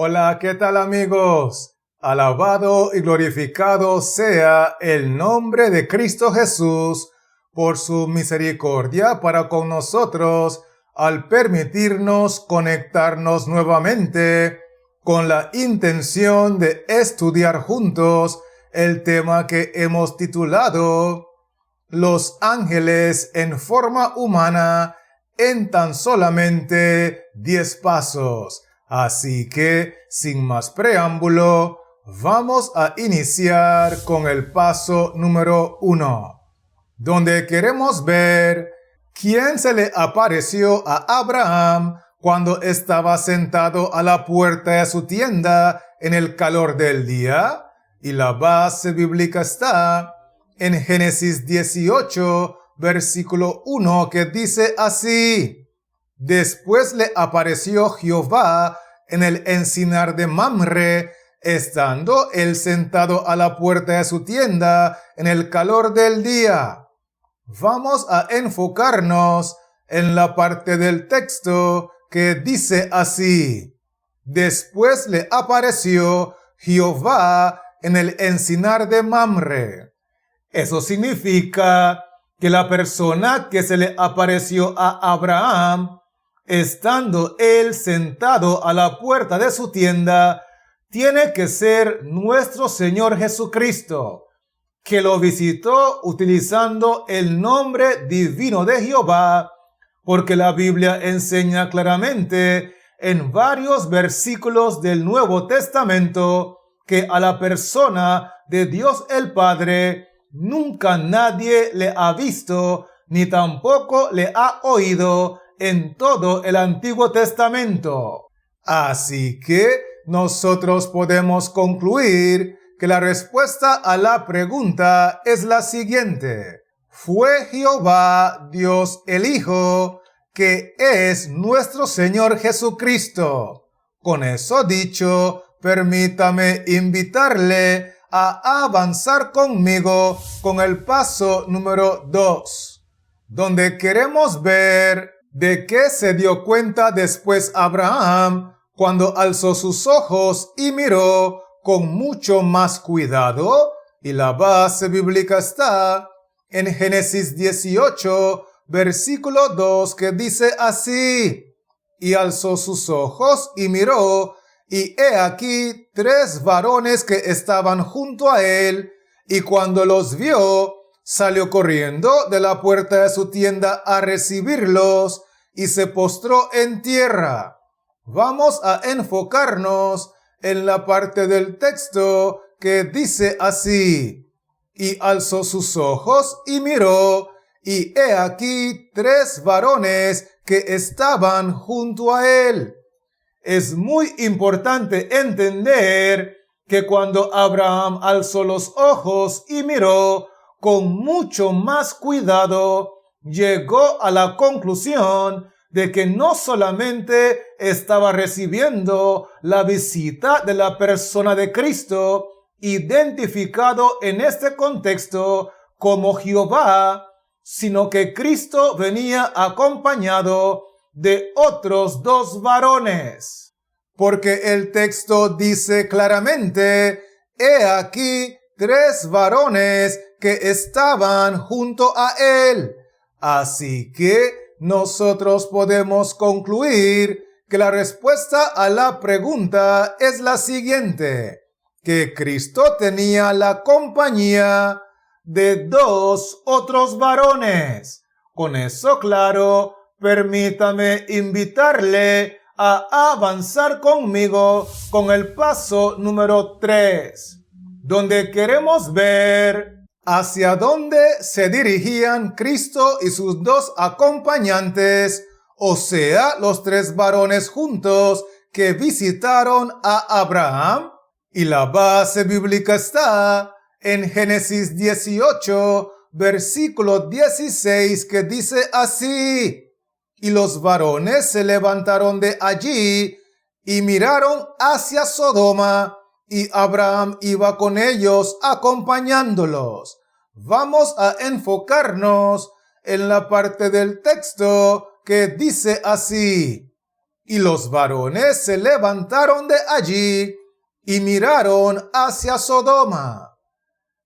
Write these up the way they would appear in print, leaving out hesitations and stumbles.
Hola, ¿qué tal amigos? Alabado y glorificado sea el nombre de Cristo Jesús por su misericordia para con nosotros al permitirnos conectarnos nuevamente con la intención de estudiar juntos el tema que hemos titulado Los ángeles en forma humana en tan solamente 10 pasos. Así que, sin más preámbulo, vamos a iniciar con el paso número 1, donde queremos ver quién se le apareció a Abraham cuando estaba sentado a la puerta de su tienda en el calor del día. Y la base bíblica está en Génesis 18, versículo 1, que dice así: Después le apareció Jehová en el encinar de Mamre, estando él sentado a la puerta de su tienda en el calor del día. Vamos a enfocarnos en la parte del texto que dice así: Después le apareció Jehová en el encinar de Mamre. Eso significa que la persona que se le apareció a Abraham, estando él sentado a la puerta de su tienda, tiene que ser nuestro Señor Jesucristo, que lo visitó utilizando el nombre divino de Jehová, porque la Biblia enseña claramente en varios versículos del Nuevo Testamento que a la persona de Dios el Padre nunca nadie le ha visto, ni tampoco le ha oído en todo el Antiguo Testamento. Así que nosotros podemos concluir que la respuesta a la pregunta es la siguiente: fue Jehová Dios el Hijo, que es nuestro Señor Jesucristo. Con eso dicho, permítame invitarle a avanzar conmigo con el paso número 2, donde queremos ver de qué se dio cuenta después Abraham cuando alzó sus ojos y miró con mucho más cuidado. Y la base bíblica está en Génesis 18, versículo 2, que dice así: Y alzó sus ojos y miró, y he aquí 3 varones que estaban junto a él, y cuando los vio, salió corriendo de la puerta de su tienda a recibirlos, y se postró en tierra. Vamos a enfocarnos en la parte del texto que dice así: Y alzó sus ojos y miró, y he aquí 3 varones que estaban junto a él. Es muy importante entender que cuando Abraham alzó los ojos y miró con mucho más cuidado, llegó a la conclusión de que no solamente estaba recibiendo la visita de la persona de Cristo, identificado en este contexto como Jehová, sino que Cristo venía acompañado de otros 2 varones. Porque el texto dice claramente: he aquí 3 varones que estaban junto a él. Así que nosotros podemos concluir que la respuesta a la pregunta es la siguiente: que Cristo tenía la compañía de 2 otros varones. Con eso claro, permítame invitarle a avanzar conmigo con el paso número 3, donde queremos ver hacia dónde se dirigían Cristo y sus 2 acompañantes, o sea, los 3 varones juntos que visitaron a Abraham. Y la base bíblica está en Génesis 18, versículo 16, que dice así: Y los varones se levantaron de allí y miraron hacia Sodoma, y Abraham iba con ellos acompañándolos. Vamos a enfocarnos en la parte del texto que dice así: Y los varones se levantaron de allí y miraron hacia Sodoma.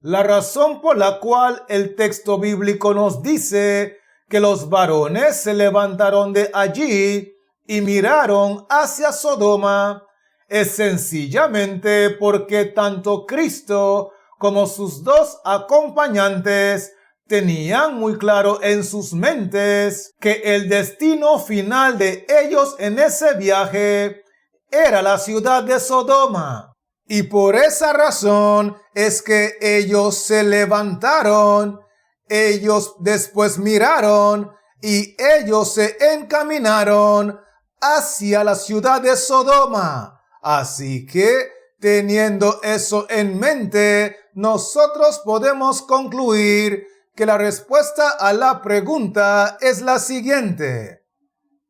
La razón por la cual el texto bíblico nos dice que los varones se levantaron de allí y miraron hacia Sodoma es sencillamente porque tanto Cristo como sus dos acompañantes tenían muy claro en sus mentes que el destino final de ellos en ese viaje era la ciudad de Sodoma. Y por esa razón es que ellos se levantaron, ellos después miraron y ellos se encaminaron hacia la ciudad de Sodoma. Así que, teniendo eso en mente, nosotros podemos concluir que la respuesta a la pregunta es la siguiente.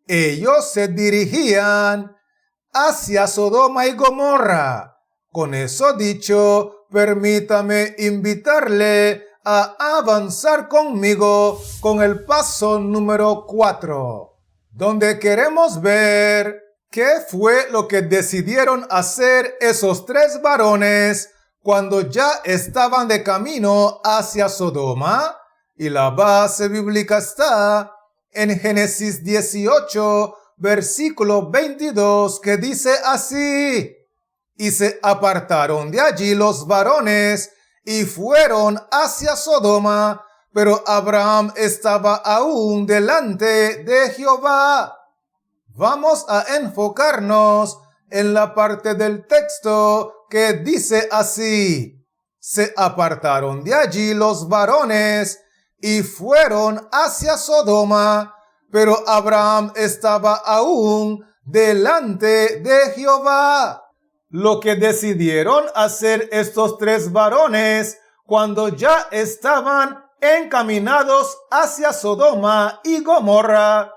Ellos se dirigían hacia Sodoma y Gomorra. Con eso dicho, permítame invitarle a avanzar conmigo con el paso número 4, donde queremos ver qué fue lo que decidieron hacer esos tres varones cuando ya estaban de camino hacia Sodoma. Y la base bíblica está en Génesis 18, versículo 22, que dice así: y se apartaron de allí los varones y fueron hacia Sodoma, pero Abraham estaba aún delante de Jehová. Vamos a enfocarnos en la parte del texto que dice así: se apartaron de allí los varones y fueron hacia Sodoma, pero Abraham estaba aún delante de Jehová. Lo que decidieron hacer estos tres varones cuando ya estaban encaminados hacia Sodoma y Gomorra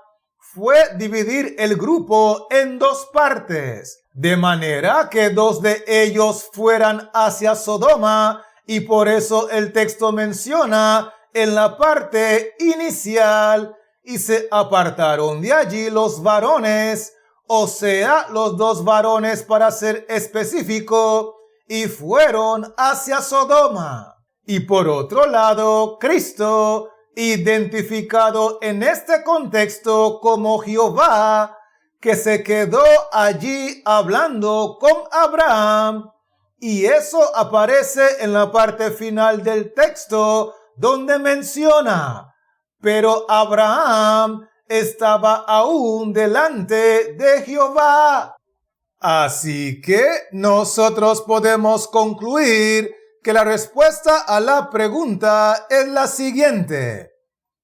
fue dividir el grupo en dos partes, de manera que dos de ellos fueran hacia Sodoma, y por eso el texto menciona en la parte inicial: y se apartaron de allí los varones, o sea, los dos varones para ser específico, y fueron hacia Sodoma. Y por otro lado, Cristo, identificado en este contexto como Jehová, que se quedó allí hablando con Abraham, y eso aparece en la parte final del texto donde menciona: pero Abraham estaba aún delante de Jehová. Así que nosotros podemos concluir que la respuesta a la pregunta es la siguiente.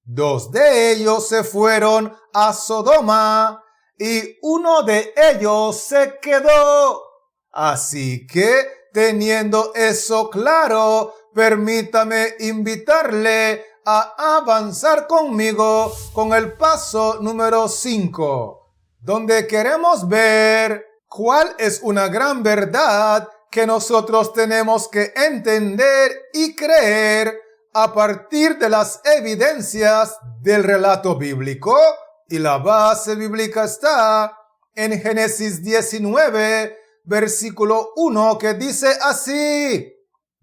Dos de ellos se fueron a Sodoma y uno de ellos se quedó. Así que, teniendo eso claro, permítame invitarle a avanzar conmigo con el paso número 5, donde queremos ver cuál es una gran verdad que nosotros tenemos que entender y creer a partir de las evidencias del relato bíblico. Y la base bíblica está en Génesis 19, versículo 1, que dice así: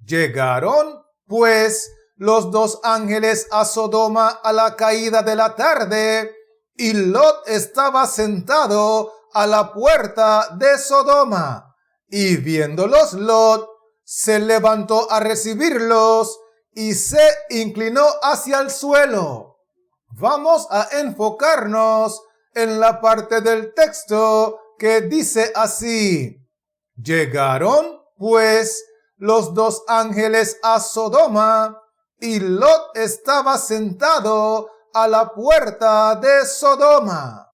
llegaron, pues, los dos ángeles a Sodoma a la caída de la tarde, y Lot estaba sentado a la puerta de Sodoma. Y viéndolos Lot, se levantó a recibirlos y se inclinó hacia el suelo. Vamos a enfocarnos en la parte del texto que dice así: llegaron, pues, los dos ángeles a Sodoma, y Lot estaba sentado a la puerta de Sodoma.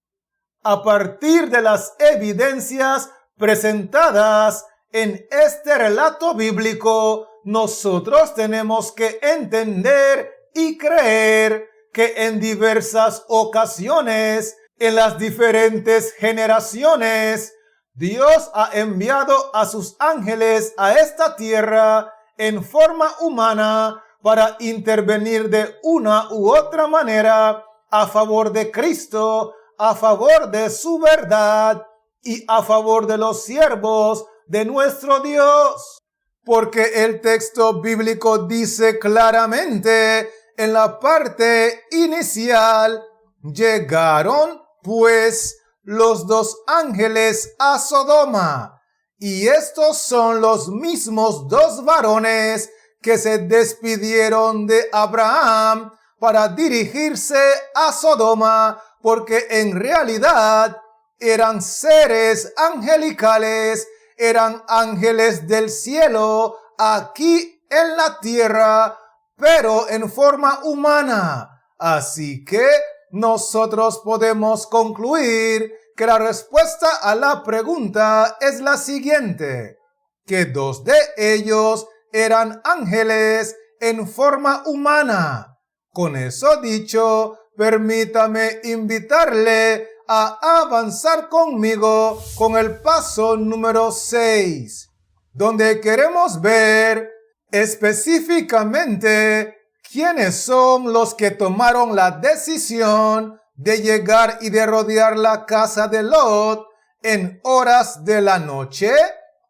A partir de las evidencias presentadas en este relato bíblico, nosotros tenemos que entender y creer que en diversas ocasiones, en las diferentes generaciones, Dios ha enviado a sus ángeles a esta tierra en forma humana para intervenir de una u otra manera a favor de Cristo, a favor de su verdad y a favor de los siervos de nuestro Dios. Porque el texto bíblico dice claramente en la parte inicial: llegaron pues los dos ángeles a Sodoma, y estos son los mismos dos varones que se despidieron de Abraham para dirigirse a Sodoma, porque en realidad eran seres angelicales, eran ángeles del cielo aquí en la tierra, pero en forma humana. Así que nosotros podemos concluir que la respuesta a la pregunta es la siguiente: que dos de ellos eran ángeles en forma humana. Con eso dicho, permítame invitarle a avanzar conmigo con el paso número 6, donde queremos ver específicamente quiénes son los que tomaron la decisión de llegar y de rodear la casa de Lot en horas de la noche.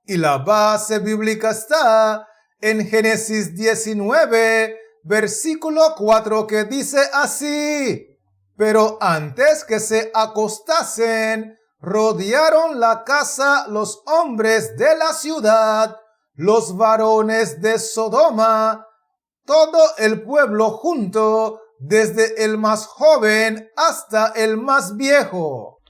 Y la base bíblica está en Génesis 19, versículo 4, que dice así: pero antes que se acostasen, rodearon la casa los hombres de la ciudad, los varones de Sodoma, todo el pueblo junto, desde el más joven hasta el más viejo.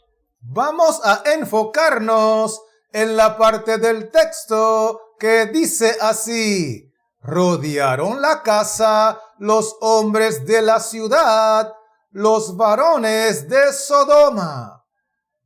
Vamos a enfocarnos en la parte del texto que dice así: rodearon la casa los hombres de la ciudad, los varones de Sodoma.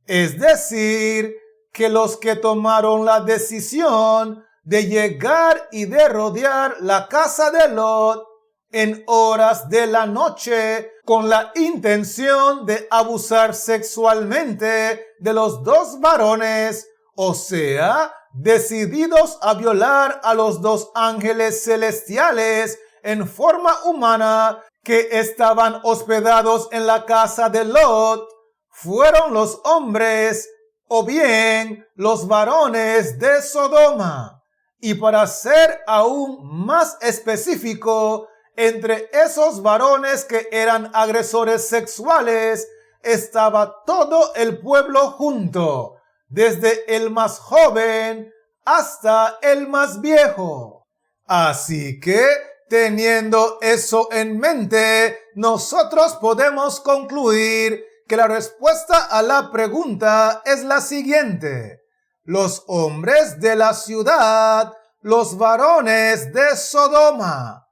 Es decir, que los que tomaron la decisión de llegar y de rodear la casa de Lot en horas de la noche con la intención de abusar sexualmente de los dos varones, o sea, decididos a violar a los dos ángeles celestiales en forma humana que estaban hospedados en la casa de Lot, fueron los hombres o bien los varones de Sodoma. Y para ser aún más específico, entre esos varones que eran agresores sexuales estaba todo el pueblo junto, desde el más joven hasta el más viejo. Así que, teniendo eso en mente, nosotros podemos concluir que la respuesta a la pregunta es la siguiente: los hombres de la ciudad, los varones de Sodoma.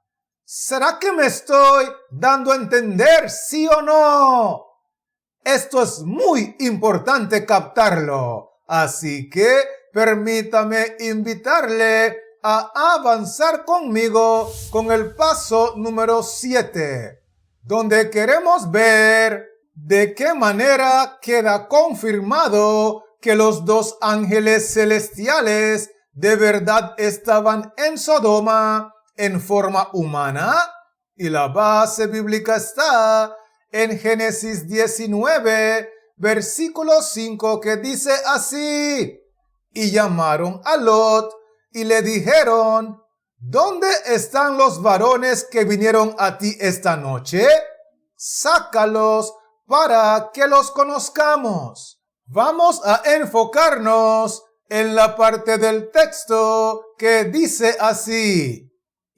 ¿Será que me estoy dando a entender, sí o no? Esto es muy importante captarlo, así que permítame invitarle a avanzar conmigo con el paso número 7, donde queremos ver de qué manera queda confirmado que los dos ángeles celestiales de verdad estaban en Sodoma en forma humana. Y la base bíblica está en Génesis 19, versículo 5, que dice así: y llamaron a Lot y le dijeron: ¿dónde están los varones que vinieron a ti esta noche? Sácalos para que los conozcamos. Vamos a enfocarnos en la parte del texto que dice así: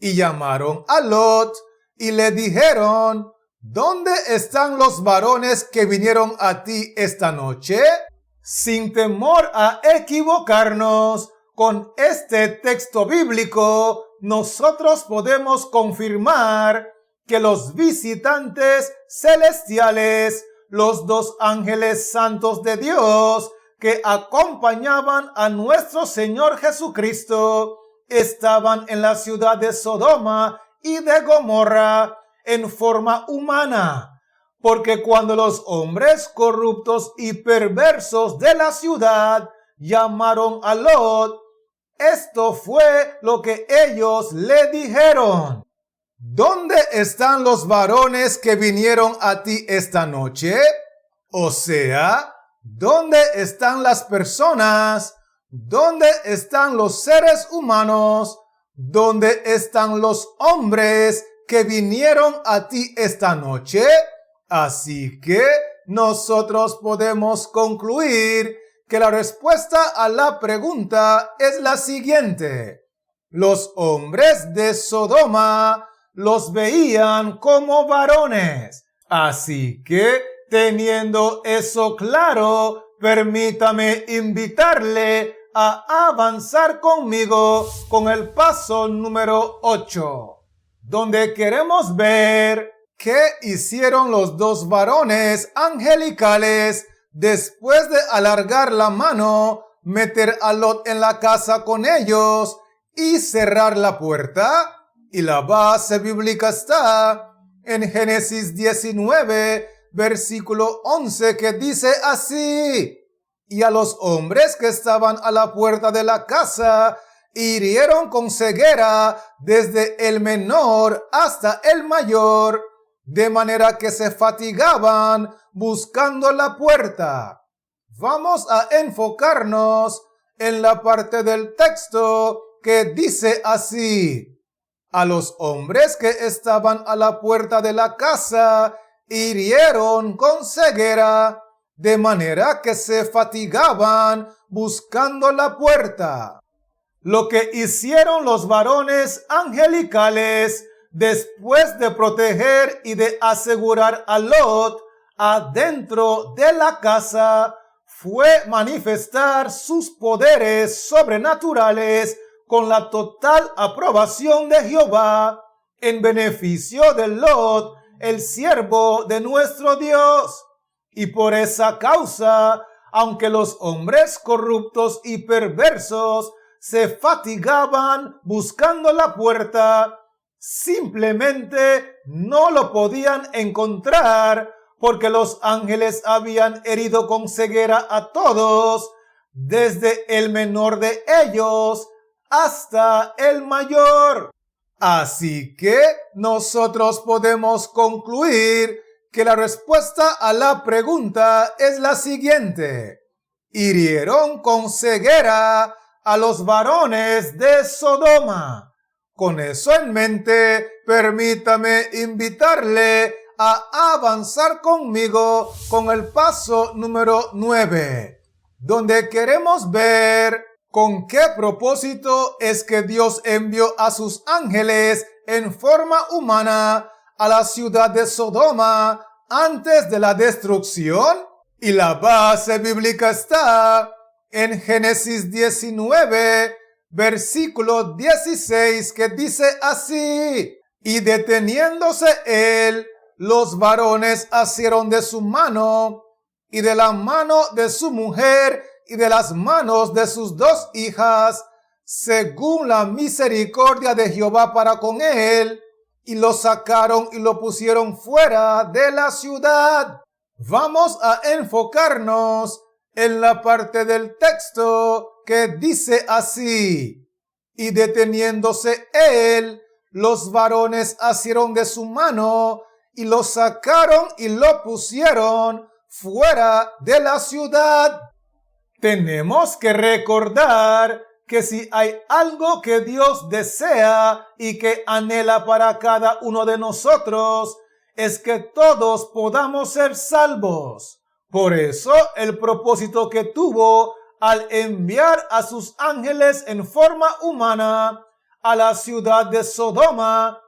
y llamaron a Lot y le dijeron: ¿dónde están los varones que vinieron a ti esta noche? Sin temor a equivocarnos, con este texto bíblico, nosotros podemos confirmar que los visitantes celestiales, los dos ángeles santos de Dios que acompañaban a nuestro Señor Jesucristo, estaban en la ciudad de Sodoma y de Gomorra en forma humana, porque cuando los hombres corruptos y perversos de la ciudad llamaron a Lot, esto fue lo que ellos le dijeron: ¿dónde están los varones que vinieron a ti esta noche? O sea, ¿dónde están las personas? ¿Dónde están los seres humanos? ¿Dónde están los hombres que vinieron a ti esta noche? Así que nosotros podemos concluir que la respuesta a la pregunta es la siguiente. Los hombres de Sodoma los veían como varones. Así que, teniendo eso claro, permítame invitarle a avanzar conmigo con el paso número 8, donde queremos ver qué hicieron los dos varones angelicales después de alargar la mano, meter a Lot en la casa con ellos y cerrar la puerta. Y la base bíblica está en Génesis 19, versículo 11, que dice así: y a los hombres que estaban a la puerta de la casa hirieron con ceguera desde el menor hasta el mayor, de manera que se fatigaban buscando la puerta. Vamos a enfocarnos en la parte del texto que dice así: a los hombres que estaban a la puerta de la casa hirieron con ceguera, de manera que se fatigaban buscando la puerta. Lo que hicieron los varones angelicales después de proteger y de asegurar a Lot adentro de la casa fue manifestar sus poderes sobrenaturales con la total aprobación de Jehová en beneficio de Lot, el siervo de nuestro Dios. Y por esa causa, aunque los hombres corruptos y perversos se fatigaban buscando la puerta, simplemente no lo podían encontrar porque los ángeles habían herido con ceguera a todos, desde el menor de ellos hasta el mayor. Así que nosotros podemos concluir que la respuesta a la pregunta es la siguiente: hirieron con ceguera a los varones de Sodoma. Con eso en mente, permítame invitarle a avanzar conmigo con el paso número 9, donde queremos ver con qué propósito es que Dios envió a sus ángeles en forma humana a la ciudad de Sodoma antes de la destrucción. Y la base bíblica está en Génesis 19, versículo 16, que dice así: y deteniéndose él, los varones asieron de su mano y de la mano de su mujer y de las manos de sus dos hijas, según la misericordia de Jehová para con él, y lo sacaron y lo pusieron fuera de la ciudad. Vamos a enfocarnos en la parte del texto que dice así: y deteniéndose él, los varones asieron de su mano y lo sacaron y lo pusieron fuera de la ciudad. Tenemos que recordar que si hay algo que Dios desea y que anhela para cada uno de nosotros, es que todos podamos ser salvos. Por eso el propósito que tuvo al enviar a sus ángeles en forma humana a la ciudad de Sodoma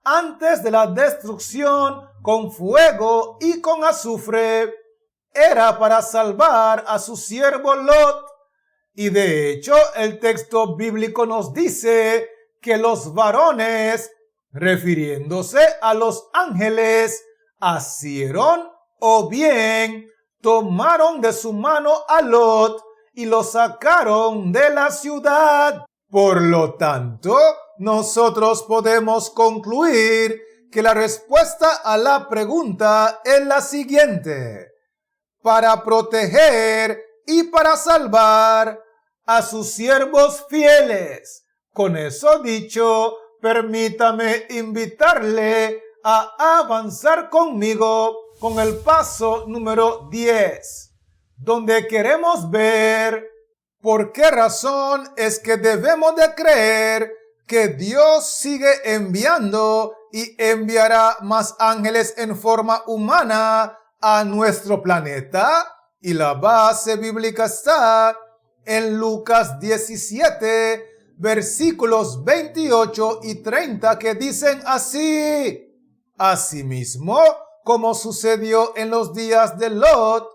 antes de la destrucción con fuego y con azufre, era para salvar a su siervo Lot. Y de hecho, el texto bíblico nos dice que los varones, refiriéndose a los ángeles, asieron o bien tomaron de su mano a Lot y lo sacaron de la ciudad. Por lo tanto, nosotros podemos concluir que la respuesta a la pregunta es la siguiente: para proteger y para salvar a sus siervos fieles. Con eso dicho, permítame invitarle a avanzar conmigo con el paso número 10, donde queremos ver por qué razón es que debemos de creer que Dios sigue enviando y enviará más ángeles en forma humana a nuestro planeta. Y la base bíblica está en Lucas 17, versículos 28 y 30, que dicen así: Asimismo, como sucedió en los días de Lot,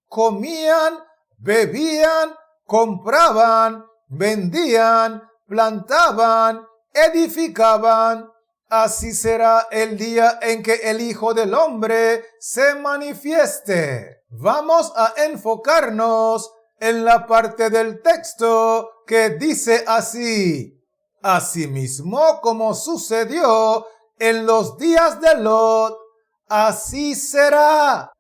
comían, bebían, compraban, vendían, plantaban, edificaban. Así será el día en que el Hijo del Hombre se manifieste. Vamos a enfocarnos en la parte del texto que dice así: Asimismo, como sucedió en los días de Lot, así será.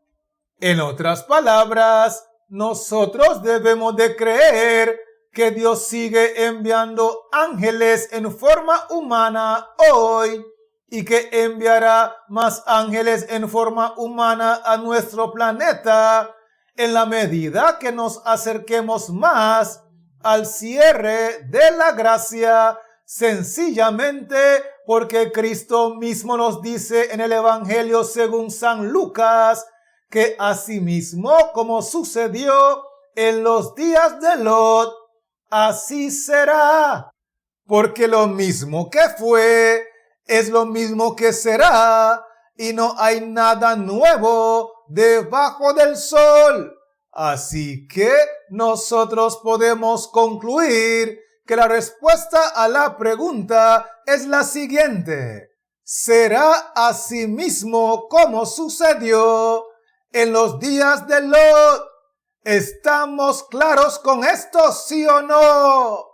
En otras palabras, nosotros debemos de creer que Dios sigue enviando ángeles en forma humana hoy y que enviará más ángeles en forma humana a nuestro planeta en la medida que nos acerquemos más al cierre de la gracia, sencillamente porque Cristo mismo nos dice en el Evangelio según San Lucas que asimismo como sucedió en los días de Lot, así será. Porque lo mismo que fue es lo mismo que será, y no hay nada nuevo debajo del sol. Así que nosotros podemos concluir que la respuesta a la pregunta es la siguiente: será asimismo como sucedió en los días de Lot. ¿Estamos claros con esto, sí o no?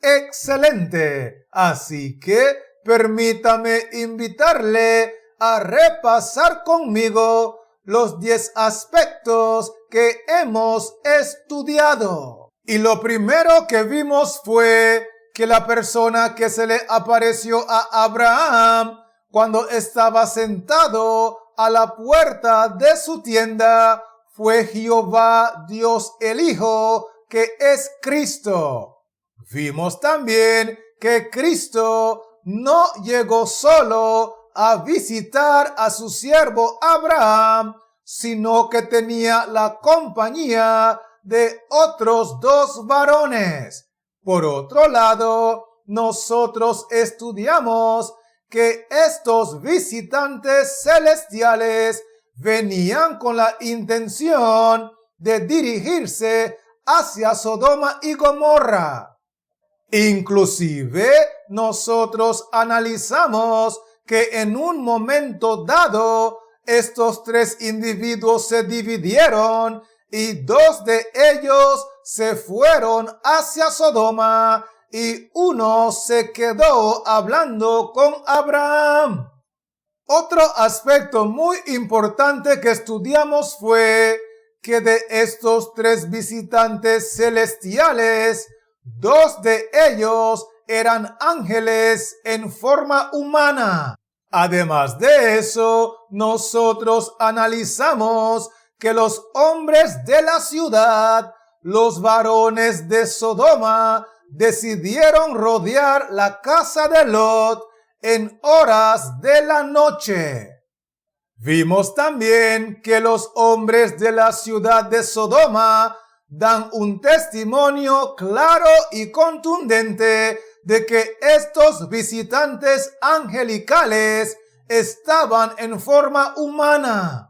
Excelente. Así que permítame invitarle a repasar conmigo los 10 aspectos que hemos estudiado. Y lo primero que vimos fue que la persona que se le apareció a Abraham cuando estaba sentado a la puerta de su tienda fue Jehová Dios el Hijo, que es Cristo. Vimos también que Cristo no llegó solo a visitar a su siervo Abraham, sino que tenía la compañía de otros 2 varones. Por otro lado, nosotros estudiamos que estos visitantes celestiales venían con la intención de dirigirse hacia Sodoma y Gomorra. Inclusive, nosotros analizamos que en un momento dado, estos 3 individuos se dividieron y 2 de ellos se fueron hacia Sodoma y uno se quedó hablando con Abraham. Otro aspecto muy importante que estudiamos fue que de estos 3 visitantes celestiales, 2 de ellos eran ángeles en forma humana. Además de eso, nosotros analizamos que los hombres de la ciudad, los varones de Sodoma, decidieron rodear la casa de Lot en horas de la noche. Vimos también que los hombres de la ciudad de Sodoma dan un testimonio claro y contundente de que estos visitantes angelicales estaban en forma humana.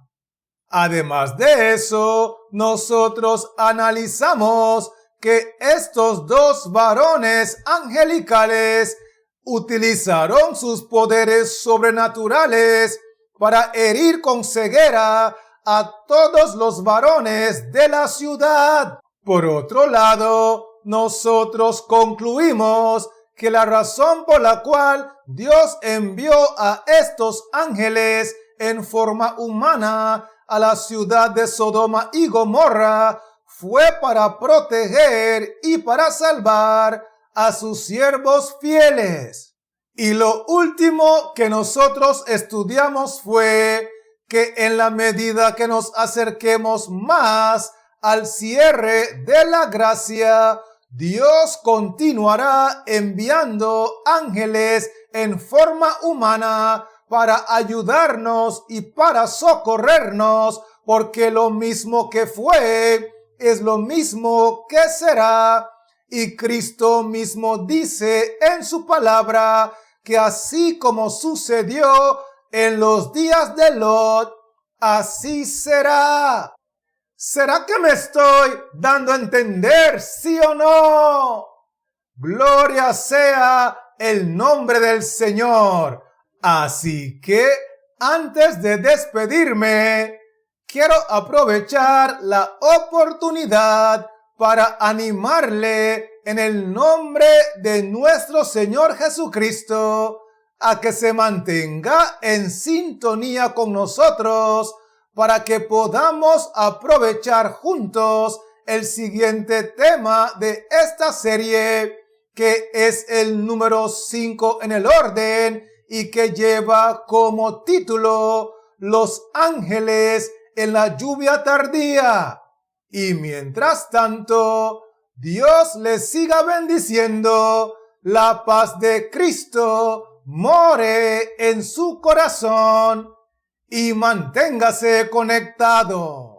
Además de eso, nosotros analizamos que estos 2 varones angelicales utilizaron sus poderes sobrenaturales para herir con ceguera a todos los varones de la ciudad. Por otro lado, nosotros concluimos que la razón por la cual Dios envió a estos ángeles en forma humana a la ciudad de Sodoma y Gomorra fue para proteger y para salvar a sus siervos fieles. Y lo último que nosotros estudiamos fue que en la medida que nos acerquemos más al cierre de la gracia, Dios continuará enviando ángeles en forma humana para ayudarnos y para socorrernos, porque lo mismo que fue es lo mismo que será. Y Cristo mismo dice en su palabra que así como sucedió en los días de Lot, así será. ¿Será que me estoy dando a entender, sí o no? Gloria sea el nombre del Señor. Así que, antes de despedirme, quiero aprovechar la oportunidad para animarle en el nombre de nuestro Señor Jesucristo a que se mantenga en sintonía con nosotros para que podamos aprovechar juntos el siguiente tema de esta serie, que es el número 5 en el orden y que lleva como título Los ángeles en la lluvia tardía. Y mientras tanto, Dios les siga bendiciendo. La paz de Cristo more en su corazón y manténgase conectado.